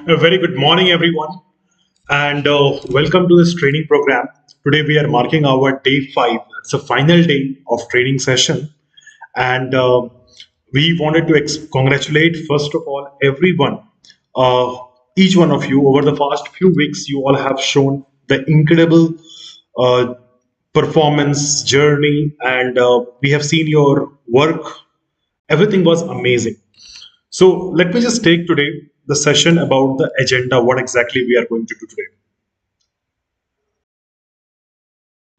A very good morning, everyone, and welcome to this training program. Today, we are marking our day 5. It's the final day of training session, and we wanted to congratulate, first of all, everyone, uh, each one of you. Over the past few weeks, you all have shown the incredible uh, performance journey, and we have seen your work. Everything was amazing. So let me just take today the session about the agenda, what exactly we are going to do today.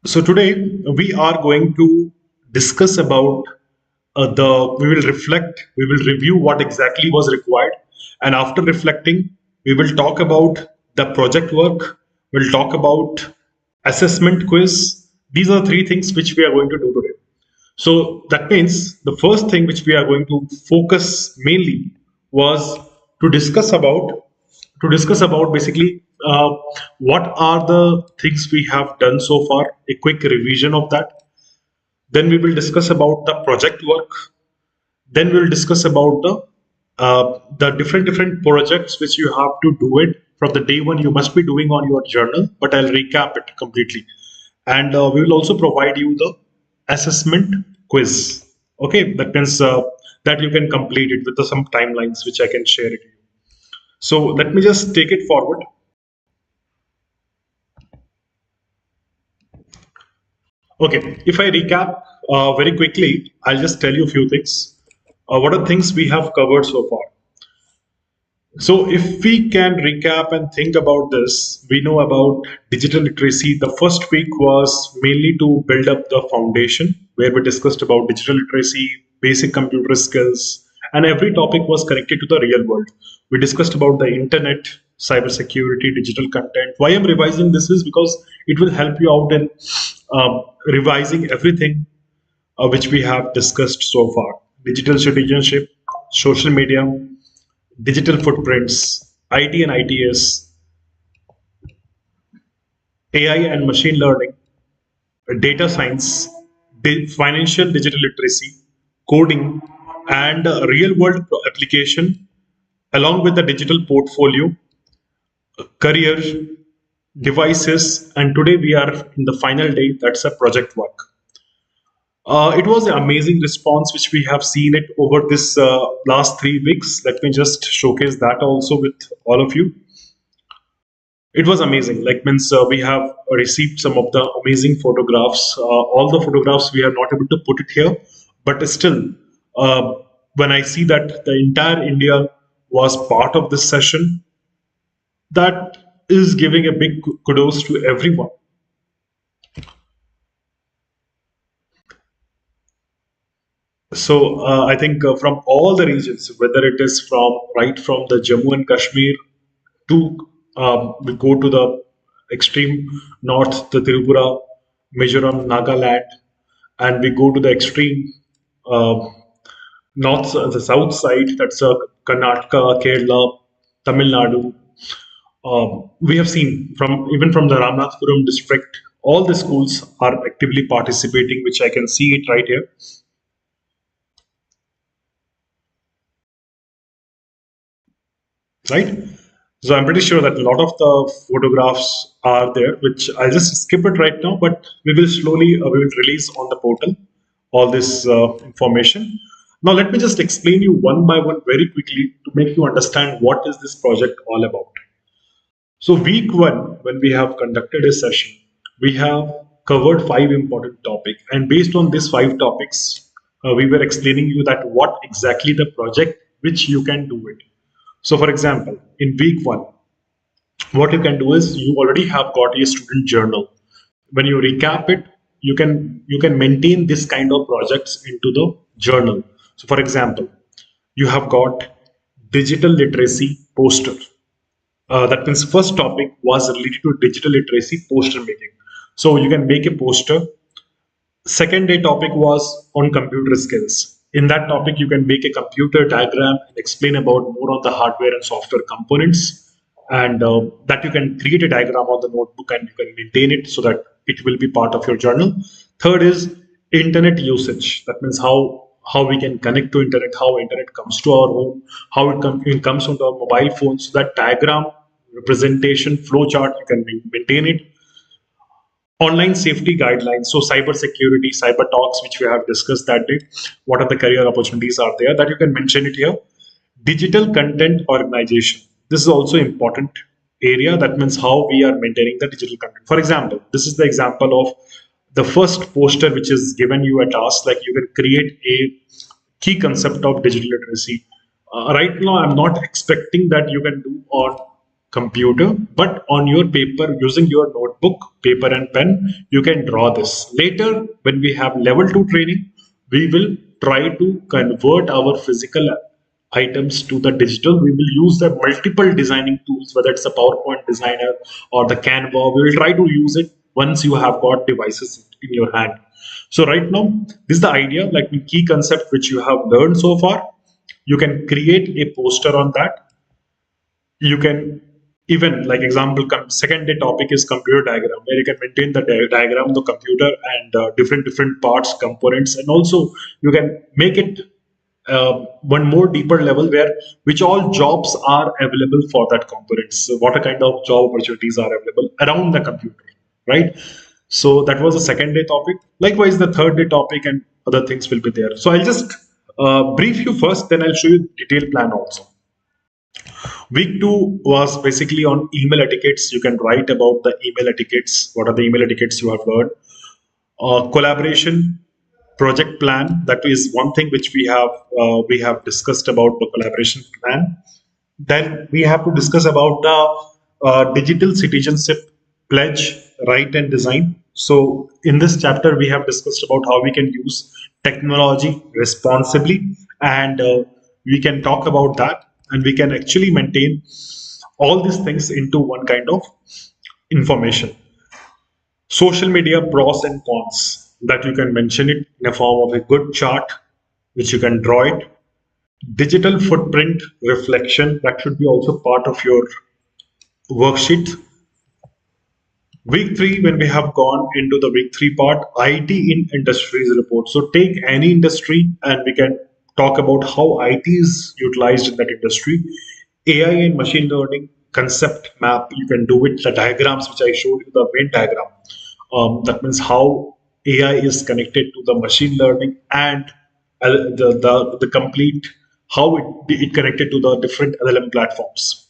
So today we are going to discuss about we will reflect, we will review what exactly was required. And after reflecting, we will talk about the project work, we'll talk about assessment quiz. These are three things which we are going to do today. So that means the first thing which we are going to focus mainly was to discuss about basically what are the things we have done so far, a quick revision of that. Then we will discuss about the project work. Then we'll discuss about the different projects which you have to do it from the day one you must be doing on your journal. But I'll recap it completely, and we will also provide you the assessment quiz. Okay, that means that you can complete it with some timelines which I can share it. So let me just take it forward. Okay, if I recap very quickly, I'll just tell you a few things. What are things we have covered so far? So if we can recap and think about this, we know about digital literacy. The first week was mainly to build up the foundation, where we discussed about digital literacy, basic computer skills, and every topic was connected to the real world. We discussed about the internet, cybersecurity, digital content. Why I'm revising this is because it will help you out in revising everything which we have discussed so far. Digital citizenship, social media, digital footprints, IT and ITS, AI and machine learning, data science, financial digital literacy, coding, and real world application, along with the digital portfolio, career, devices, and today we are in the final day, that's a project work. It was an amazing response which we have seen it over this last 3 weeks. Let me just showcase that also with all of you. It was amazing. Like means we have received some of the amazing photographs. All the photographs we are not able to put it here, but still, uh, when I see that the entire India was part of this session, that is giving a big kudos to everyone. So I think from all the regions, whether it is from right from the Jammu and Kashmir to we go to the extreme north, the Tripura, Mizoram, Nagaland, and we go to the extreme uh, north, the south side. That's Karnataka, Kerala, Tamil Nadu. We have seen from even from the Ramanathapuram district, all the schools are actively participating, which I can see it right here. Right? So I'm pretty sure that a lot of the photographs are there, which I'll just skip it right now, but we will slowly we will release on the portal all this information. Now let me just explain you one by one very quickly to make you understand what is this project all about. So week one, when we have conducted a session, we have covered 5 important topics, and based on these 5 topics, we were explaining you that what exactly the project which you can do it. So for example, in week one, what you can do is you already have got a student journal. When you recap it, you can maintain this kind of projects into the journal. So for example, you have got digital literacy poster. That means first topic was related to digital literacy poster making. So you can make a poster. Second day topic was on computer skills. In that topic, you can make a computer diagram and explain about more on the hardware and software components, and that you can create a diagram on the notebook and you can maintain it so that it will be part of your journal. Third is internet usage. That means how we can connect to internet, how internet comes to our home, how it comes onto our mobile phones. So that diagram, representation, flow chart, you can maintain it. Online safety guidelines, so cyber security, cyber talks, which we have discussed that day. What are the career opportunities are there that you can mention it here. Digital content organization, this is also important area. That means how we are maintaining the digital content. For example, this is the example of the first poster which is given you a task, like you can create a key concept of digital literacy. Right now, I'm not expecting that you can do on computer, but on your paper, using your notebook, paper and pen, you can draw this. Later, when we have level 2 training, we will try to convert our physical items to the digital. We will use the multiple designing tools, whether it's a PowerPoint designer or the Canva. We will try to use it once you have got devices in your hand. So right now, this is the idea, like the key concept which you have learned so far. You can create a poster on that. You can even, like example, second day topic is computer diagram, where you can maintain the diagram of the computer and different parts, components, and also you can make it one more deeper level, where which all jobs are available for that components. So what kind of job opportunities are available around the computer, right? So that was the second day topic. Likewise, the third day topic and other things will be there. So I'll just brief you first, then I'll show you detailed plan also. Week two was basically on email etiquettes. You can write about the email etiquettes. What are the email etiquettes you have learned? Collaboration project plan. That is one thing which we have discussed about the collaboration plan. Then we have to discuss about the digital citizenship pledge, right and design. So in this chapter, we have discussed about how we can use technology responsibly, and we can talk about that, and we can actually maintain all these things into one kind of information. Social media pros and cons, that you can mention it in a form of a good chart, which you can draw it. Digital footprint reflection, that should be also part of your worksheet. Week three, when we have gone into the week three part, IT in industries report. So take any industry and we can talk about how IT is utilized in that industry. AI and machine learning concept map, you can do it. The diagrams which I showed you, the Venn diagram, that means how AI is connected to the machine learning, and the complete how it connected to the different LLM platforms.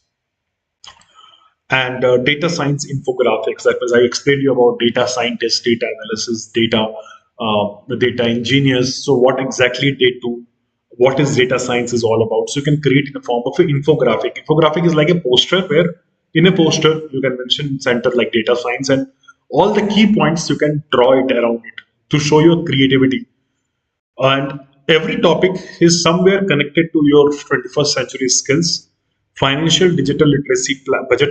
And data science infographics, that was I explained you about data scientists, data analysis, the data engineers. So what exactly they do, what is data science is all about. So you can create in the form of an infographic. Infographic is like a poster, where in a poster you can mention center like data science, and all the key points you can draw it around it to show your creativity. And every topic is somewhere connected to your 21st century skills. Financial digital literacy budget,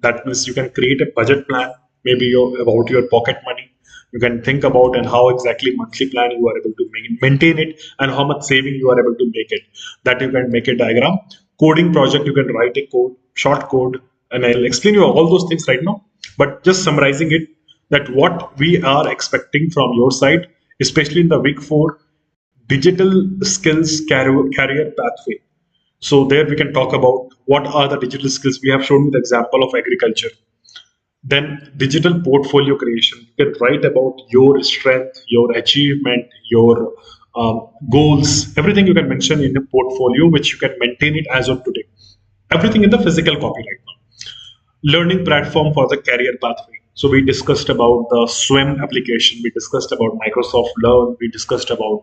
that means you can create a budget plan, maybe about your pocket money. You can think about and how exactly monthly plan you are able to maintain it, and how much saving you are able to make it, that you can make a diagram. Coding project, you can write a code, short code, and I'll explain you all those things right now, but just summarizing it, that what we are expecting from your side, especially in the week 4 digital skills career pathway. So there we can talk about what are the digital skills. We have shown you the example of agriculture. Then digital portfolio creation. You can write about your strength, your achievement, your goals, everything you can mention in a portfolio, which you can maintain it as of today. Everything in the physical copy right now. Learning platform for the career pathway. So we discussed about the swim application, we discussed about Microsoft Learn, we discussed about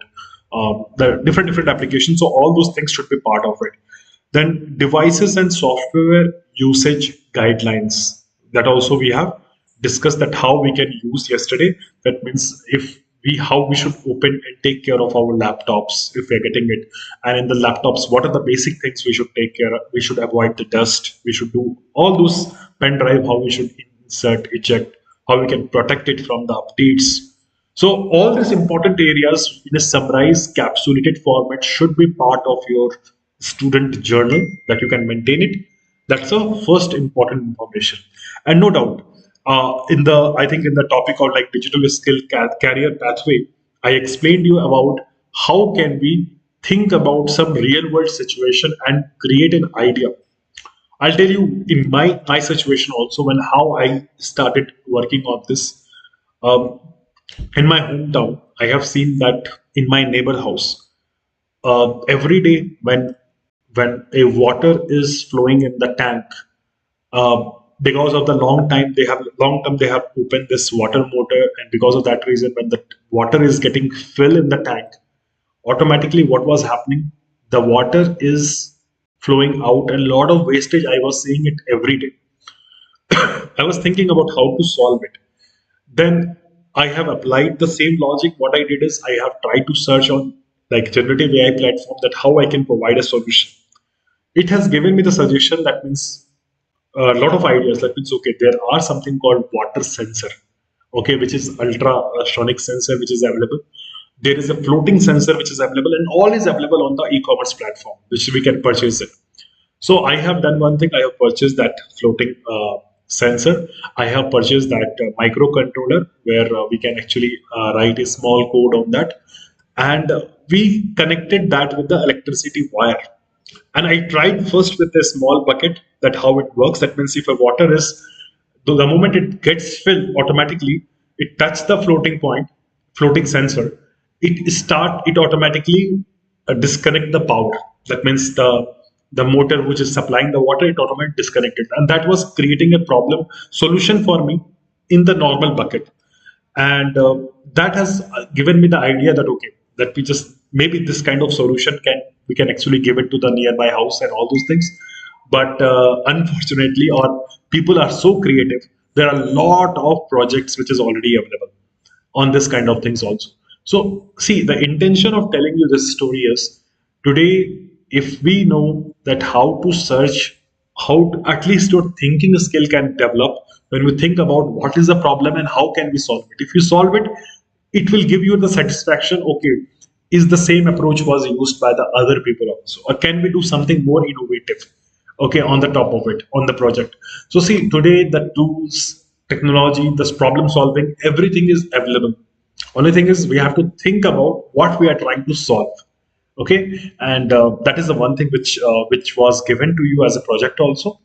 the different applications. So all those things should be part of it. Then devices and software usage guidelines, that also we have discussed that how we can use yesterday. That means if we how we should open and take care of our laptops if we're getting it, and in the laptops what are the basic things we should take care of. We should avoid the dust, we should do all those pen drive, how we should insert, eject, how we can protect it from the updates. So all these important areas in a summarized, capsulated format should be part of your student journal that you can maintain it. That's the first important information. And no doubt, I think in the topic of like digital skill career pathway, I explained you about how can we think about some real world situation and create an idea. I'll tell you in my situation also when how I started working on this. Um, in my hometown, I have seen that in my neighbor house, every day when a water is flowing in the tank, uh, because of the long term they have opened this water motor, and because of that reason, when the water is getting filled in the tank, automatically what was happening, the water is flowing out, and a lot of wastage. I was seeing it every day. I was thinking about how to solve it. Then I have applied the same logic. What I did is I have tried to search on like generative AI platform that how I can provide a solution. It has given me the suggestion that means a lot of ideas. That means okay, there are something called water sensor, okay, which is ultrasonic sensor which is available. There is a floating sensor which is available, and all is available on the e-commerce platform, which we can purchase it. So I have done one thing. I have purchased that floating sensor. I have purchased that microcontroller where we can actually write a small code on that, and we connected that with the electricity wire. And I tried first with a small bucket that how it works. That means if a water is the moment it gets filled automatically, it touches the floating point, floating sensor. It automatically disconnect the power. That means the motor which is supplying the water, it automatically disconnected, and that was creating a problem solution for me in the normal bucket. And that has given me the idea that okay, that we just maybe this kind of solution can we can actually give it to the nearby house and all those things. But unfortunately, or people are so creative, there are a lot of projects which is already available on this kind of things also. So see, the intention of telling you this story is today, if we know that how to search, how to, at least your thinking skill can develop when we think about what is the problem and how can we solve it. If you solve it, it will give you the satisfaction. Okay, is the same approach was used by the other people also, or can we do something more innovative? Okay, on the top of it on the project. So see, today the tools, technology, this problem solving, everything is available. Only thing is we have to think about what we are trying to solve. Okay, and that is the one thing which was given to you as a project also.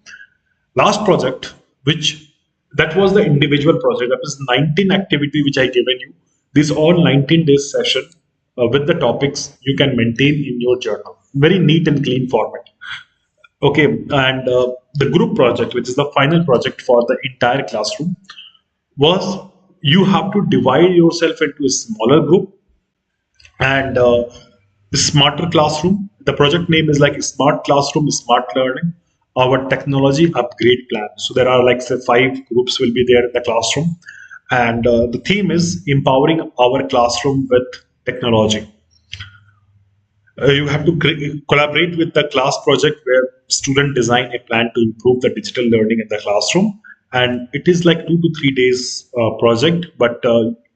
Last project, which that was the individual project, that was 19 activity which I given you. This all 19 days session with the topics you can maintain in your journal, very neat and clean format. Okay, and the group project, which is the final project for the entire classroom, was you have to divide yourself into a smaller group, and smarter classroom. The project name is like smart classroom, smart learning, our technology upgrade plan. So there are like say 5 groups will be there in the classroom, and the theme is empowering our classroom with technology. You have to collaborate with the class project where student design a plan to improve the digital learning in the classroom, and it is like 2 to 3 days project, but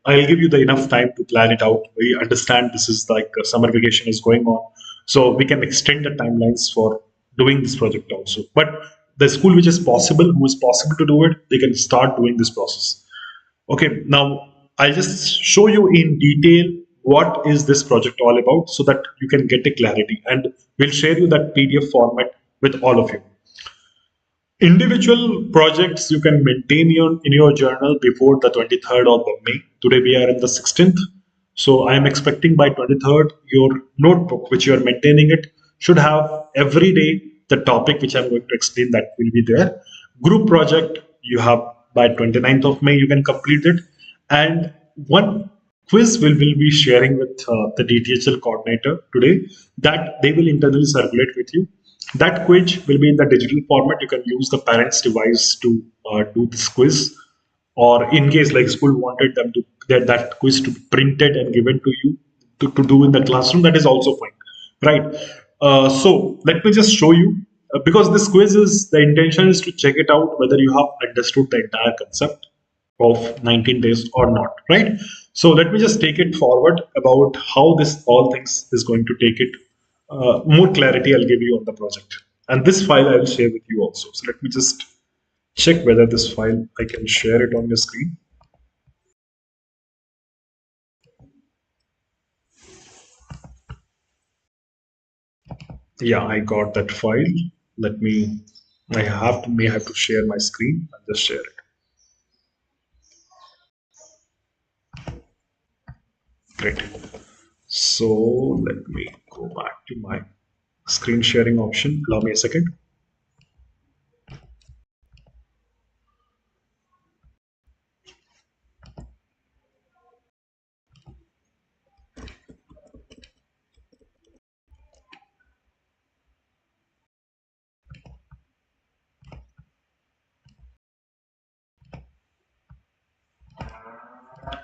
I'll give you the enough time to plan it out. We understand this is like summer vacation is going on, so we can extend the timelines for doing this project also. But the school which is possible, who is possible to do it, they can start doing this process. Okay, now I'll just show you in detail what is this project all about so that you can get a clarity, and we'll share you that PDF format with all of you. Individual projects you can maintain in your journal before the 23rd of the May. Today we are in the 16th. So I am expecting by 23rd, your notebook, which you are maintaining it, should have every day the topic which I'm going to explain that will be there. Group project, you have by 29th of May, you can complete it. And one quiz will be sharing with the DTHL coordinator today that they will internally circulate with you. That quiz will be in the digital format. You can use the parent's device to do this quiz, or in case like school wanted them to get that quiz to be printed and given to you to do in the classroom, that is also fine, right? So let me just show you, because this quiz is, the intention is to check it out whether you have understood the entire concept of 19 days or not, right? So let me just take it forward about how this all things is going to take it. More clarity I'll give you on the project. And this file I will share with you also. So let me just check whether this file, I can share it on your screen. Yeah, I got that file. Let me, may have to share my screen and just share it. Great. So let me go back to my screen sharing option. Allow me a second.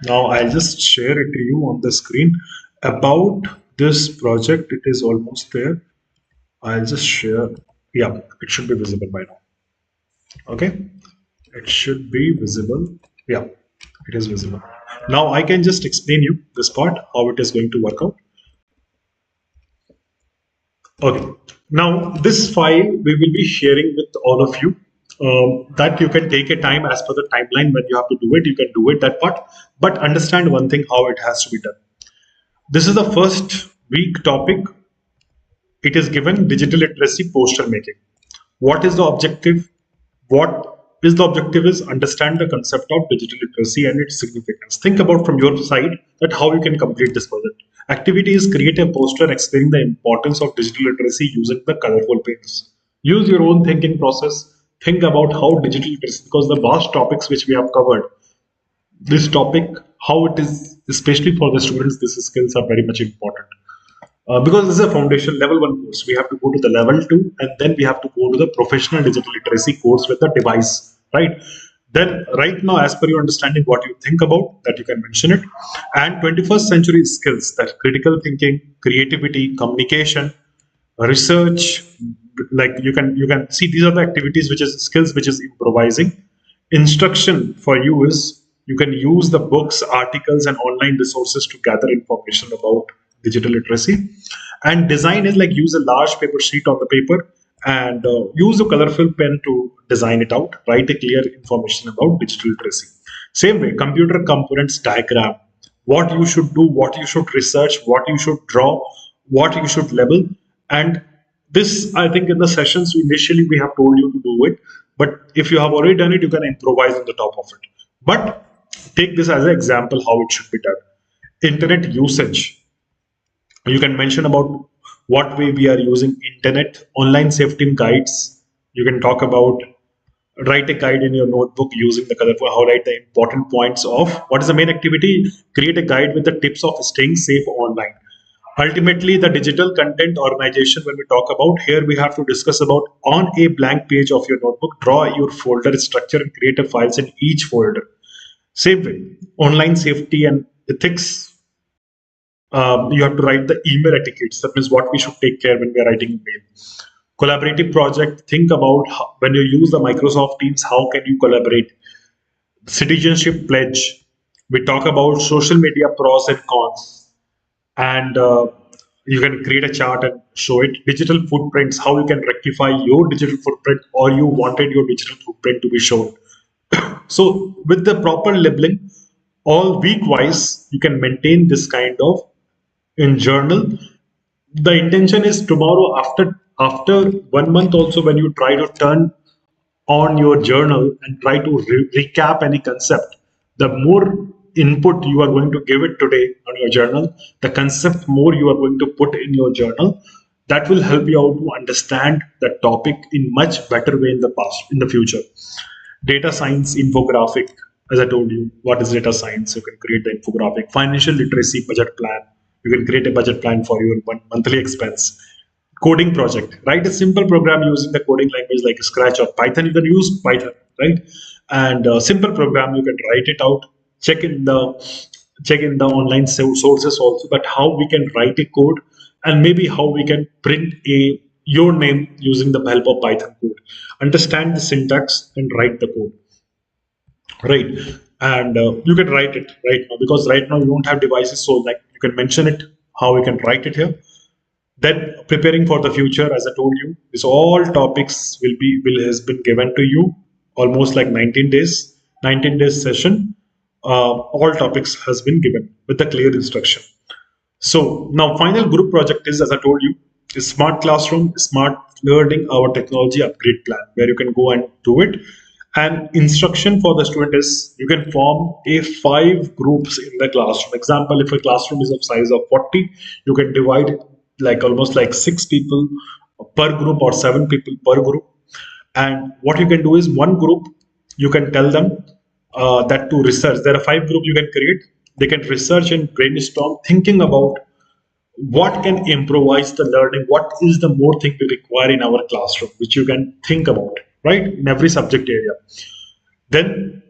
Now I'll just share it to you on the screen. About this project, it is almost there. I'll just share. Yeah, it should be visible by now. Okay, it should be visible. Yeah, it is visible. Now I can just explain you this part, how it is going to work out. Okay, now this file we will be sharing with all of you. That you can take a time as per the timeline when you have to do it. You can do it that part, but understand one thing: how it has to be done. This is the first week topic. It is given digital literacy poster making. What is the objective? What is the objective is understand the concept of digital literacy and its significance. Think about from your side that how you can complete this project. Activity is create a poster explaining the importance of digital literacy using the colorful paints. Use your own thinking process. Think about how digital literacy, because the vast topics which we have covered, this topic, how it is, especially for the students, these skills are very much important. Because this is a foundation level one course, we have to go to the level two, and then we have to go to the professional digital literacy course with the device, right? Then, right now, as per your understanding, what you think about that, you can mention it. And 21st century skills, that critical thinking, creativity, communication, research, like you can see these are the activities which is skills which is improvising. Instruction for you is you can use the books, articles, and online resources to gather information about digital literacy. And design is like use a large paper sheet on the paper and use a colorful pen to design it out, write a clear information about digital literacy. Same way, computer components diagram, what you should do, what you should research, what you should draw, what you should label. And this, I think, in the sessions initially we have told you to do it, but if you have already done it, you can improvise on the top of it. But take this as an example how it should be done. Internet usage, you can mention about what way we are using internet. Online safety guides, you can talk about, write a guide in your notebook using the colorful, how write the important points of what is the main activity, create a guide with the tips of staying safe online. Ultimately, the digital content organization, when we talk about here, we have to discuss about on a blank page of your notebook, draw your folder structure and create a files in each folder. Same way, online safety and ethics, you have to write the email etiquettes. That means what we should take care when we are writing email. Collaborative project, think about how, when you use the Microsoft Teams, how can you collaborate. Citizenship pledge, we talk about social media pros and cons, and you can create a chart and show it. Digital footprints, how you can rectify your digital footprint, or you wanted your digital footprint to be shown. So with the proper labeling, all week wise, you can maintain this kind of in journal. The intention is tomorrow, after 1 month also, when you try to turn on your journal and try to recap any concept, the more input you are going to give it today on your journal, the concept more you are going to put in your journal, that will help you out to understand the topic in much better way in the past, in the future. Data science infographic, as I told you, what is data science, you can create the infographic. Financial literacy budget plan, you can create a budget plan for your monthly expense. coding project. Write a simple program using the coding language like Scratch or Python. You can use Python, right? And a simple program, you can write it out. Check in the check in the online sources also that how we can write a code, and maybe how we can print a your name using the help of Python code. Understand the syntax and write the code, right? And you can write it right now, because right now you don't have devices, so like you can mention it how we can write it here. Then preparing for the future, as I told you, this all topics will has been given to you, almost like 19 days session. All topics has been given with a clear instruction. So now final group project is, as I told you, is smart classroom, smart learning, our technology upgrade plan, where you can go and do it. And instruction for the student is you can form a 5 groups in the classroom. Example, if a classroom is of size of 40, you can divide it like almost like 6 people per group or 7 people per group. And what you can do is one group, you can tell them that to research. There are 5 groups you can create. They can research and brainstorm, thinking about what can improvise the learning, what is the more thing we require in our classroom, which you can think about, right, in every subject area. Then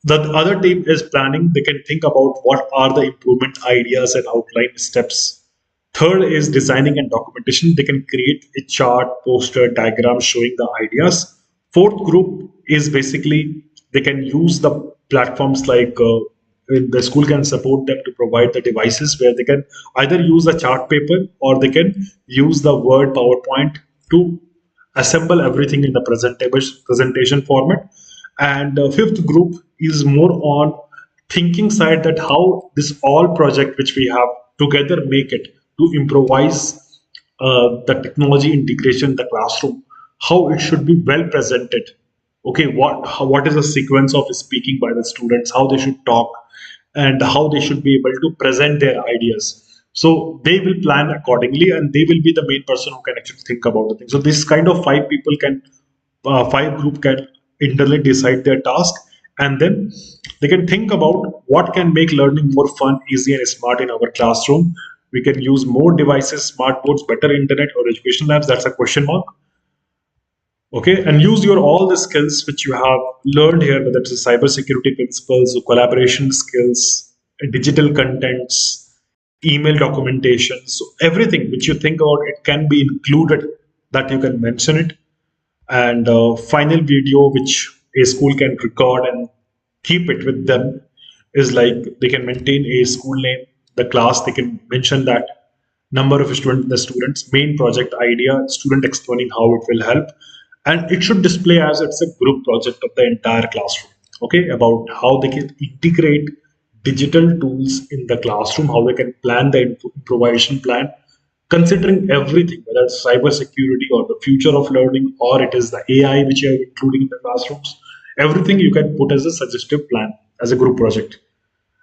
the other team is planning. They can think about what are the improvement ideas and outline steps. Third is designing and documentation. They can create a chart, poster, diagram showing the ideas. Fourth group is basically they can use the platforms like the school can support them to provide the devices where they can either use a chart paper or they can use the Word PowerPoint to assemble everything in the presentation format. And fifth group is more on thinking side, that how this all project which we have together make it to improvise the technology integration in the classroom, how it should be well presented. Okay, what is the sequence of speaking by the students, how they should talk, and how they should be able to present their ideas. So they will plan accordingly, and they will be the main person who can actually think about the thing. So this kind of 5 people can 5 group can internally decide their task, and then they can think about what can make learning more fun, easy, and smart in our classroom. We can use more devices, smart boards, better internet, or education labs. That's a question mark. Okay, and use your all the skills which you have learned here, whether it's cyber security principles, collaboration skills, digital contents, email documentation. So everything which you think about, it can be included, that you can mention it. And final video which a school can record and keep it with them is like they can maintain a school name, the class, they can mention that, number of students, the students, main project idea, student explaining how it will help. And it should display as it's a group project of the entire classroom. Okay, about how they can integrate digital tools in the classroom, how they can plan the improvisation plan, considering everything, whether it's cyber security or the future of learning, or it is the AI which you are including in the classrooms. Everything you can put as a suggestive plan as a group project.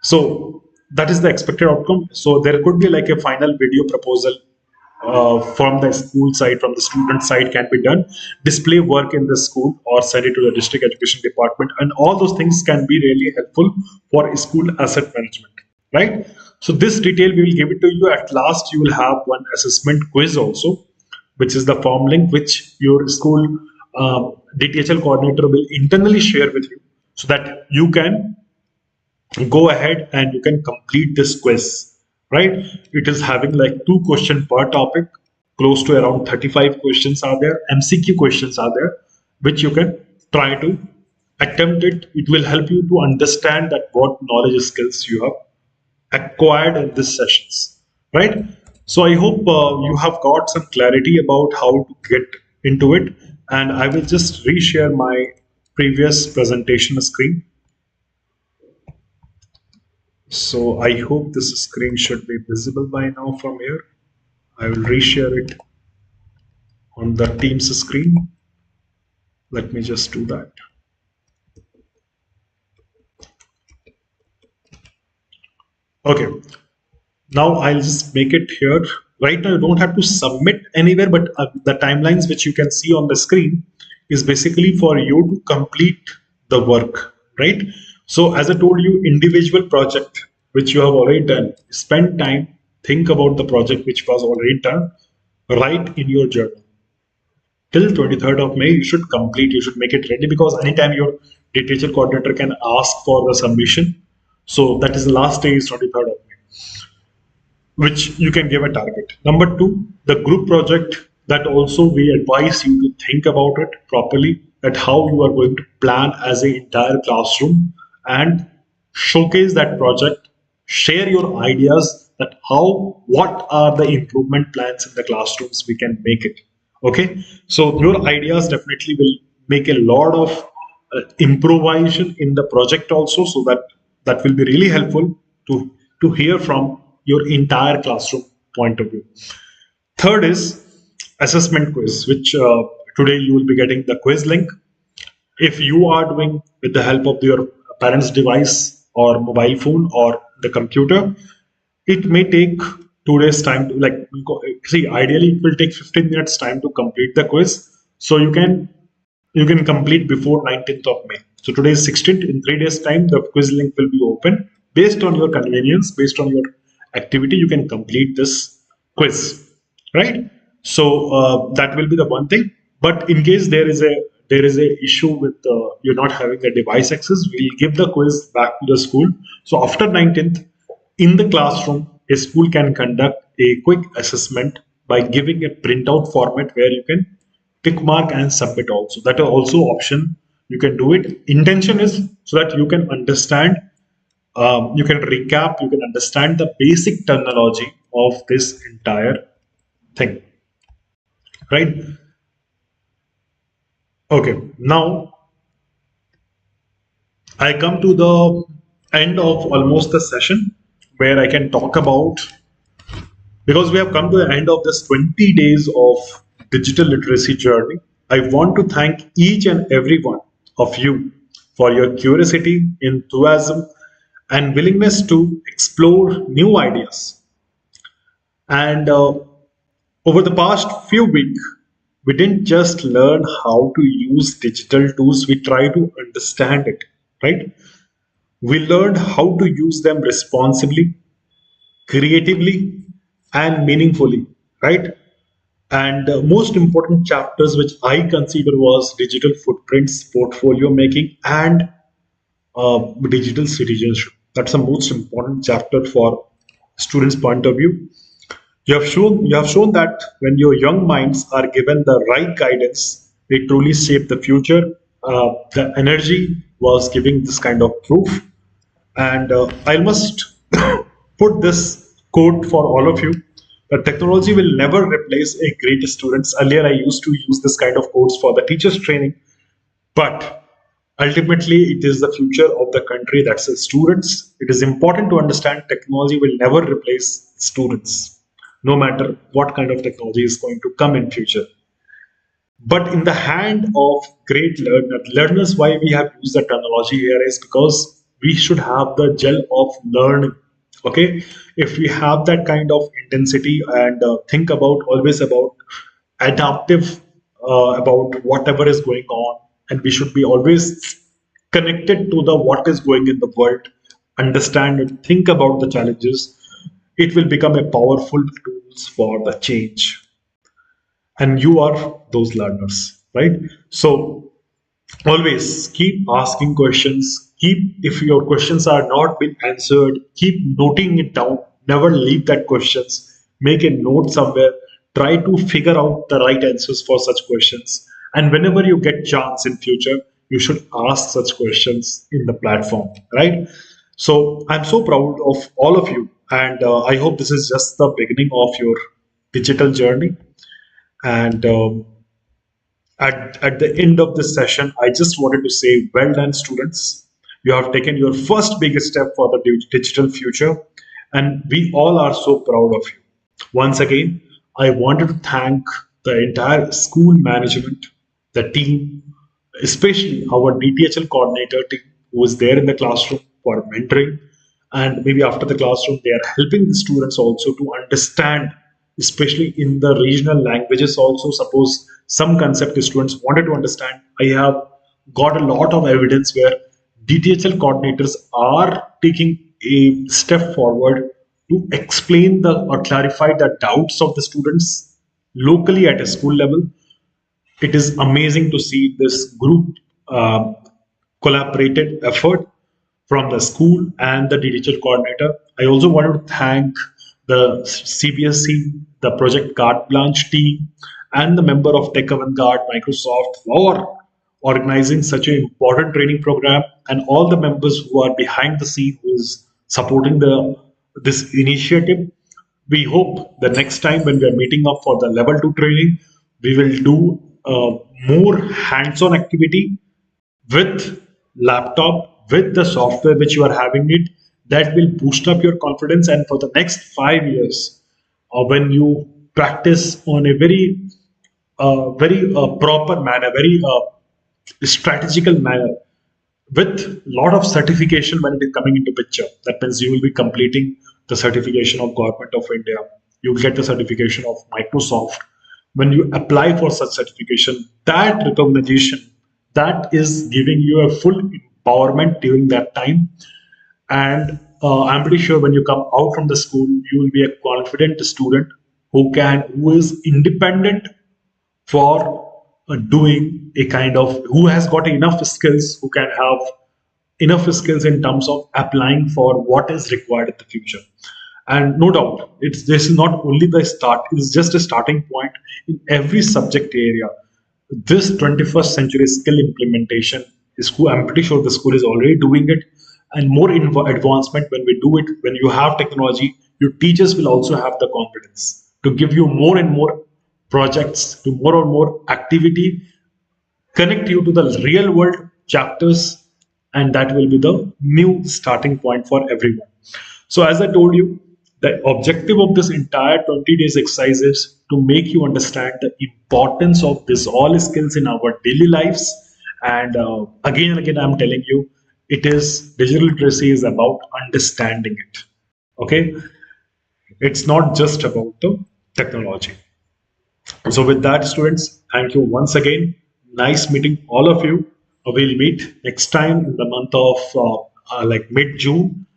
So that is the expected outcome. So there could be like a final video proposal from the school side, from the student side can be done, display work in the school or send it to the district education department, and all those things can be really helpful for school asset management, right? So this detail we will give it to you. At last you will have one assessment quiz also, which is the form link which your school DTHL coordinator will internally share with you, so that you can go ahead and you can complete this quiz, right? It is having like 2 questions per topic, close to around 35 questions are there, MCQ questions are there, which you can try to attempt it. It will help you to understand that what knowledge skills you have acquired in these sessions, right? So I hope you have got some clarity about how to get into it, and I will just reshare my previous presentation screen. So I hope this screen should be visible by now from here. I will reshare it on the Teams screen. Let me just do that. Okay, now I'll just make it here. Right now you don't have to submit anywhere, but the timelines which you can see on the screen is basically for you to complete the work, right? So as I told you, individual project which you have already done, spend time, think about the project which was already done, Write in your journal till 23rd of May. You should complete, you should make it ready, because anytime your teacher coordinator can ask for the submission. So that is the last day is 23rd of May, which you can give a target. Number two, the group project, that also we advise you to think about it properly, at how you are going to plan as an entire classroom and showcase that project, share your ideas that how, what are the improvement plans in the classrooms we can make it. Okay, so your ideas definitely will make a lot of improvisation in the project also, so that that will be really helpful to hear from your entire classroom point of view. Third is assessment quiz, which today you will be getting the quiz link. If you are doing with the help of your parents device or mobile phone or the computer, it may take 2 days time to, like, see, ideally it will take 15 minutes time to complete the quiz. So you can complete before 19th of May. So today is 16th. In 3 days time the quiz link will be open. Based on your convenience, based on your activity, you can complete this quiz, right? So that will be the one thing. But in case there is a issue with you're not having a device access, we'll give the quiz back to the school. So after 19th, in the classroom, a school can conduct a quick assessment by giving a printout format where you can tick mark and submit also. That is also option. You can do it. Intention is so that you can understand, you can recap, you can understand the basic terminology of this entire thing, right? Okay, now I come to the end of almost the session where I can talk about, because we have come to the end of this 20 days of digital literacy journey. I want to thank each and every one of you for your curiosity, enthusiasm, and willingness to explore new ideas. And over the past few weeks, we didn't just learn how to use digital tools, we try to understand it, right? We learned how to use them responsibly, creatively, and meaningfully, right? And most important chapters which I consider was digital footprints, portfolio making, and digital citizenship. That's the most important chapter for students' point of view. You have shown that when your young minds are given the right guidance, they truly shape the future. The energy was giving this kind of proof, and I must put this quote for all of you, that technology will never replace a great students. Earlier, I used to use this kind of quotes for the teachers training, but ultimately, it is the future of the country. That's the students. It is important to understand technology will never replace students, no matter what kind of technology is going to come in future. But in the hand of great learners, why we have used the terminology here is because we should have the gel of learning. Okay, if we have that kind of intensity and think about always about adaptive, about whatever is going on, and we should be always connected to the what is going in the world, understand it, think about the challenges, it will become a powerful tools for the change, and you are those learners, right? So always keep asking questions, keep, if your questions are not been answered, keep noting it down, never leave that questions, make a note somewhere, try to figure out the right answers for such questions, and whenever you get chance in future, you should ask such questions in the platform, right? So I'm so proud of all of you, and I hope this is just the beginning of your digital journey. And at the end of this session, I just wanted to say, well done, students. You have taken your first biggest step for the digital future, and we all are so proud of you. Once again, I wanted to thank the entire school management, the team, especially our DTHL coordinator team who is there in the classroom for mentoring. And maybe after the classroom, they are helping the students also to understand, especially in the regional languages also. Suppose some concept the students wanted to understand, I have got a lot of evidence where DTHL coordinators are taking a step forward to explain the or clarify the doubts of the students locally at a school level. It is amazing to see this group uh, collaborated effort from the school and the digital coordinator. I also want to thank the CBSE, the Project Carte Blanche team, and the member of Tech Avantgarde Microsoft for organizing such an important training program, and all the members who are behind the scene who is supporting the this initiative. We hope the next time when we are meeting up for the level 2 training, we will do more hands-on activity with laptop, with the software which you are having it. That will boost up your confidence, and for the next 5 years, when you practice on a very proper manner, very strategical manner, with lot of certification when it is coming into picture. That means you will be completing the certification of Government of India. You will get the certification of Microsoft. When you apply for such certification, that recognition, that is giving you a full empowerment during that time. And I'm pretty sure when you come out from the school, you will be a confident student who is independent for doing a kind of, who has got enough skills, who can have enough skills in terms of applying for what is required in the future. And no doubt, it's this is not only the start, it's just a starting point in every subject area. This 21st century skill implementation is cool. I'm pretty sure the school is already doing it, and more advancement when we do it. When you have technology, your teachers will also have the confidence to give you more and more projects, to more and more activity, connect you to the real world chapters, and that will be the new starting point for everyone. So as I told you, the objective of this entire 20 days exercise is to make you understand the importance of this all skills in our daily lives. And again and again, I'm telling you, it is, digital literacy is about understanding it. Okay, it's not just about the technology. So with that, students, thank you once again. Nice meeting all of you. We'll meet next time in the month of like mid-June,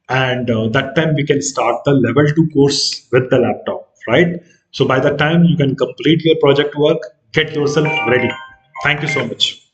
and that time we can start the level 2 course with the laptop, right? So by the time you can complete your project work, get yourself ready. Thank you so much.